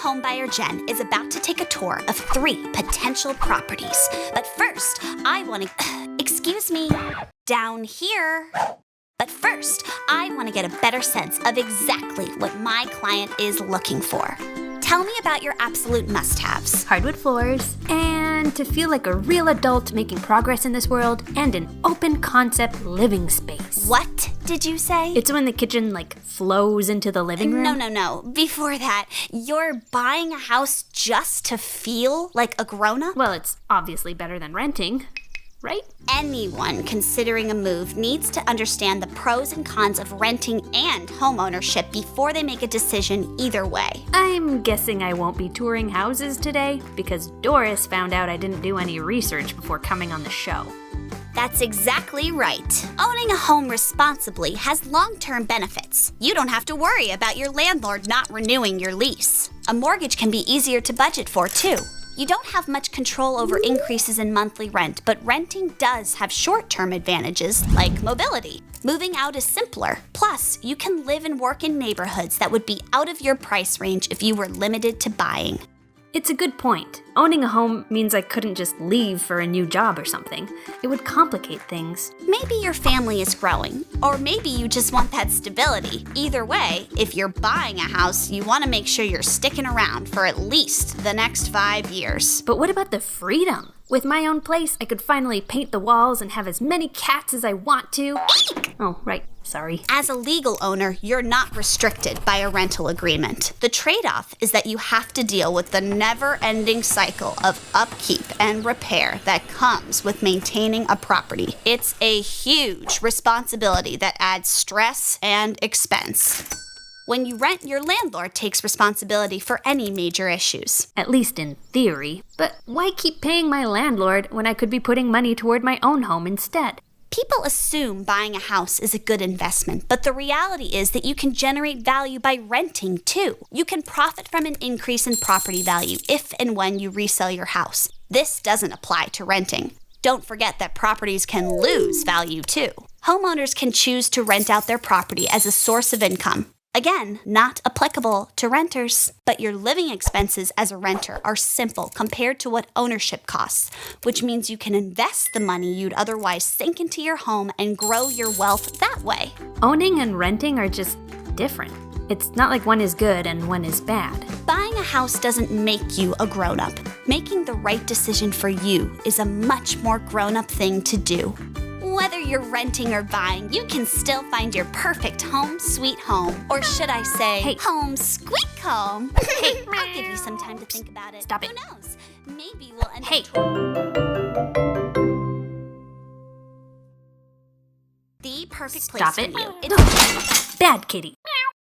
homebuyer Jen is about to take a tour of 3 potential properties. But first, I want to... excuse me, down here. But first, I want to get a better sense of exactly what my client is looking for. Tell me about your absolute must-haves. Hardwood floors, and to feel like a real adult making progress in this world, and an open concept living space. What did you say? It's when the kitchen, flows into the living room. No. Before that, you're buying a house just to feel like a grown-up? Well, it's obviously better than renting, right? Anyone considering a move needs to understand the pros and cons of renting and homeownership before they make a decision either way. I'm guessing I won't be touring houses today because Doris found out I didn't do any research before coming on the show. That's exactly right. Owning a home responsibly has long-term benefits. You don't have to worry about your landlord not renewing your lease. A mortgage can be easier to budget for, too. You don't have much control over increases in monthly rent, but renting does have short-term advantages like mobility. Moving out is simpler. Plus, you can live and work in neighborhoods that would be out of your price range if you were limited to buying. It's a good point. Owning a home means I couldn't just leave for a new job or something. It would complicate things. Maybe your family is growing, or maybe you just want that stability. Either way, if you're buying a house, you want to make sure you're sticking around for at least the next 5 years. But what about the freedom? With my own place, I could finally paint the walls and have as many cats as I want to. Oh, right. Sorry. As a legal owner, you're not restricted by a rental agreement. The trade-off is that you have to deal with the never-ending cycle of upkeep and repair that comes with maintaining a property. It's a huge responsibility that adds stress and expense. When you rent, your landlord takes responsibility for any major issues. At least in theory. But why keep paying my landlord when I could be putting money toward my own home instead? People assume buying a house is a good investment, but the reality is that you can generate value by renting too. You can profit from an increase in property value if and when you resell your house. This doesn't apply to renting. Don't forget that properties can lose value too. Homeowners can choose to rent out their property as a source of income. Again, not applicable to renters, but your living expenses as a renter are simple compared to what ownership costs, which means you can invest the money you'd otherwise sink into your home and grow your wealth that way. Owning and renting are just different. It's not like one is good and one is bad. Buying a house doesn't make you a grown-up. Making the right decision for you is a much more grown-up thing to do. Whether you're renting or buying, you can still find your perfect home sweet home. Or should I say, hey. Home squeak home. Hey, I'll give you some time to think about it. Stop it. Who knows? Maybe we'll end Hey. the perfect place Stop for it. you. It's Bad kitty.